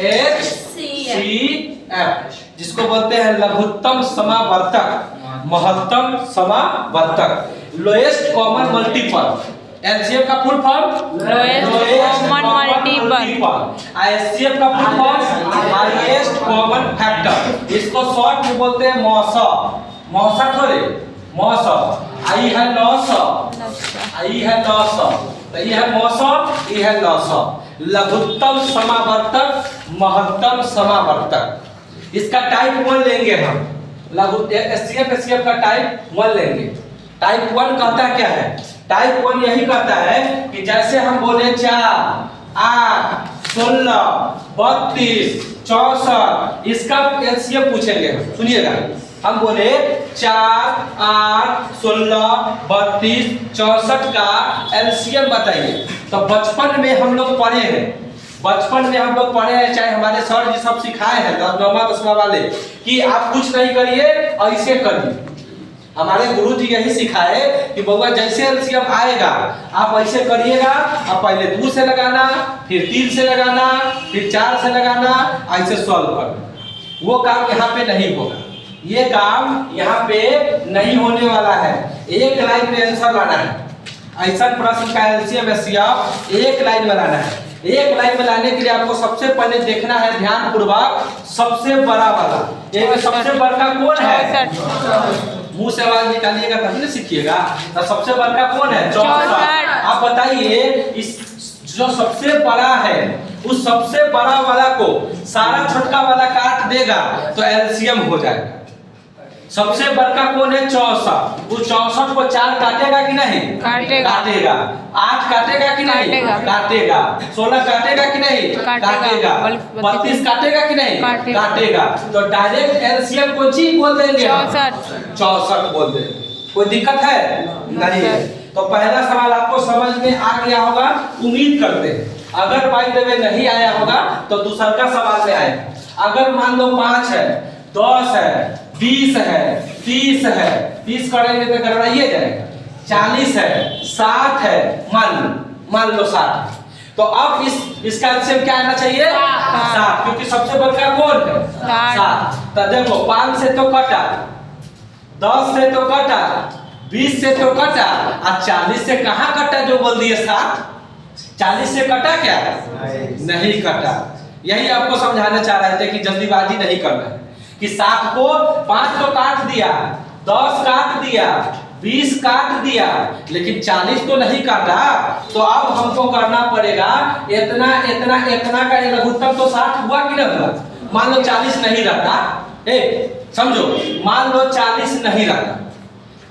HCF, जिसको बोलते हैं लघुत्तम समावर्तक, महत्तम समावर्तक, लोएस्ट कॉमन मल्टीपल। एलसीएम का full form lowest common multiple, HCF का full form highest common factor. इसको शॉर्ट में बोलते हैं मौसा, मौसा थोड़े मौसा। आई है 900, आई है 900, तो ये है मौसा, ये है 900। लघुत्तम समावर्तक, महत्तम समावर्तक। इसका टाइप 1 लेंगे हम, लघु एचसीएफ का टाइप 1 लेंगे। टाइप 1 कहता क्या है? टाइप 1 यही कहता है कि जैसे हम बोले 4, 8, 16, 32, 64, इसका एलसीएम पूछेंगे हम। सुनिएगा, हम बोले 4, 8, 16, 32, 64 का एलसीएम बताइए। तो बचपन में हम लोग पढ़े हैं, बचपन में हम लोग पढ़े हैं, चाहे हमारे सर जी सब सिखाए हैं 9वां 10वां वाले, कि आप कुछ नहीं करिए ऐसे करिए। हमारे गुरु जी यही सिखाए कि बउआ जैसे एलसीएम आएगा आप ऐसे करिएगा। आप पहले 2 से लगाना, फिर 3 से लगाना, फिर 4 से लगाना, ऐसे सॉल्व करना। वो काम यहाँ पे नहीं होगा, ये काम यहाँ पे नहीं होने वाला है। एक लाइन में आंसर लाना है। ऐसा प्रश्न का एलसीएम एचसीएफ एक लाइन में लाना है। एक लाइन में लाने के लिए आपको सबसे पहले देखना है ध्यान पूर्वक, सबसे बड़ा वाला। एक सबसे बड़ा कौन है? मुंह से आवाज निकालिएगा तभी ना सीखिएगा। तो सबसे बड़ा कौन है? 64। आप बताइए, इस जो सबसे बड़ा है उस सबसे बड़ा वाला को सारा छोटका वाला काट देगा तो एलसीएम हो जाएगा। सबसे बड़ा कौन है? 64। वो 64 को 4 काटेगा कि नहीं? काटेगा। 8 काटेगा कि नहीं? काटेगा। 16 काटेगा कि नहीं? काटेगा। 32 काटेगा कि नहीं? काटेगा। तो डायरेक्ट एलसीएम कौन सी बोल देंगे? 64 बोल देंगे। कोई दिक्कत है? नहीं है। तो पहला सवाल आपको समझ में आ गया होगा, उम्मीद करते हैं। अगर बाय द वे नहीं आया होगा तो दूसरा का सवाल में आएगा। अगर मान लो 5 है, 10 है, 20 है, 30 है, 30 करेंगे तो करवाइए जाएगा, 40 है, 60 है, मान लो 60। तो अब इसका एलसीएम क्या आना चाहिए? 7, क्योंकि सबसे बड़ा कौन है? 7। तो देखो 5 से तो कटा, 10 से तो कटा, 20 से तो कटा, और 40 से कहाँ कटा जो बोल दिए 7? 40 से कटा क्या? नहीं कटा। यही आपको समझाना चाह रहे थे कि जल्दीबाजी नहीं करना है, कि 7 को 5 तो काट दिया, 10 काट दिया, 20 काट दिया, लेकिन 40 तो नहीं काटा। तो अब हमको करना पड़ेगा इतना इतना इतना का लघुत्तम तो 60 हुआ कि नहीं हुआ? मान लो 40 नहीं रहता, समझो, मान लो 40 नहीं रहता,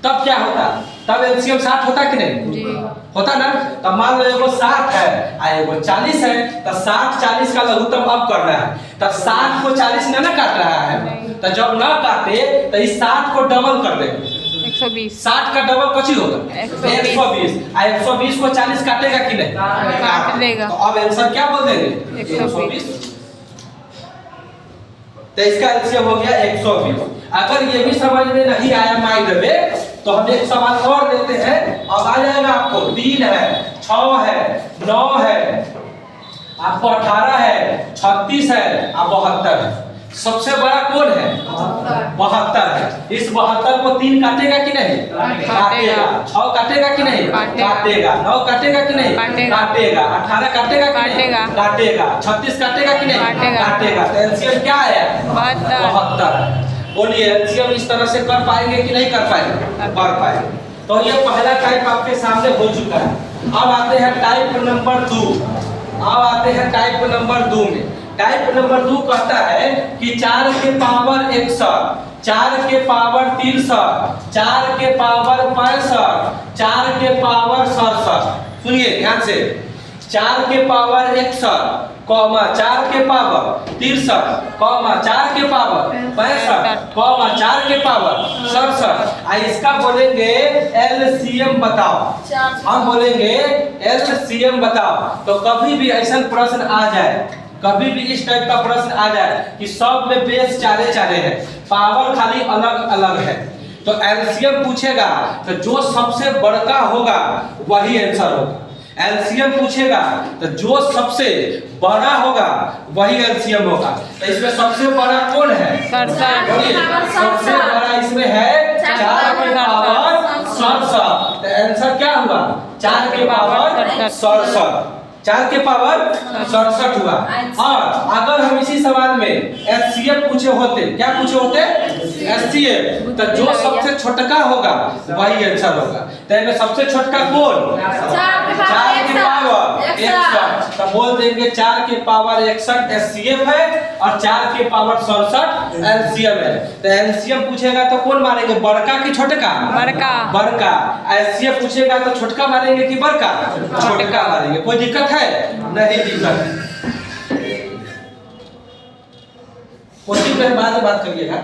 तब क्या होता? तब एलसीएम 60 होता कि नहीं? होता ना। तब मान लो एगो 60 है और एगो 40 है, तो 60 40 का लघुत्तम अब करना है। तब 60 को 40 ना काट रहा है, तो जब ना काटे तो इस 60 को डबल कर देंगे, 120। 60 का डबल कची होगा? 120। 120 को 40 काटेगा कि नहीं? काट देगा। तो अब आंसर क्या बोल देंगे? 120। तो इसका एलसीएम हो गया 120। अगर ये भी समझ में नहीं आया माइंड में, तो हम एक सवाल और लेते हैं। अब आ जाएगा आपको 3 है, 6 है, 9 है, आपको 18 है, 36 है और 72 है। सबसे बड़ा कौन है? 72 है। इस 72 को 3 काटेगा कि नहीं? काटेगा। 6 काटेगा कि नहीं? काटेगा। 9 काटेगा कि नहीं? काटेगा। 18 काटेगा कि नहीं? काटेगा। 36 काटेगा कि नहीं? काटेगा। तो एलसीएम क्या है? 72। बोलिए एलसीएम इस तरह से कर पाएंगे कि नहीं कर पाएंगे? कर पाएंगे। तो ये पहला टाइप आपके सामने हो चुका है। अब आते हैं टाइप नंबर 2। अब आते हैं टाइप नंबर 2 में। टाइप नंबर 2 कहता है कि 4 के पावर 61, 4 के पावर 63, 4 के पावर 65, 4 के पावर 67। सुनिए ध्यान से, 4 के पावर 61, 4 के पावर 63, 4 के पावर 65, 4 के पावर 67। इसका बोलेंगे एलसीएम बताओ। हम बोलेंगे एलसीएम बताओ। तो कभी भी ऐसा प्रश्न आ जाए, कभी भी इस टाइप का प्रश्न आ जाए कि सब में बेस 4 है, पावर खाली अलग अलग है, तो एलसीएम पूछेगा तो जो सबसे बड़का होगा वही आंसर होगा। एलसीएम पूछेगा तो जो सबसे बड़ा होगा वही एलसीएम होगा। तो इसमें सबसे बड़ा कौन है? 67। बोलिए, सबसे बड़ा इसमें है 4 के पावर 67। तो आंसर क्या हुआ? 4 के पावर 67। 4 के पावर 67 हुआ। और अगर हम इसी सवाल में एचसीएफ पूछे होते, क्या पूछे होते? एचसीएफ, तो जो सबसे छोटका होगा वही आंसर होगा। तो इनमें सबसे छोटका कौन? 4 के पावर 61। तो बोल देंगे 4 के पावर 61 एचसीएफ है और 4 के पावर 67 एलसीएम है। तो एलसीएम पूछेगा तो कौन मानेंगे, बड़का कि छोटका? बड़का। एचसीएफ पूछेगा तो छोटका मानेंगे कि बड़का? छोटका मानेंगे। कोई दिक्कत है? नहीं दिक्कत है। क्वेश्चन के बाद बात करिएगा।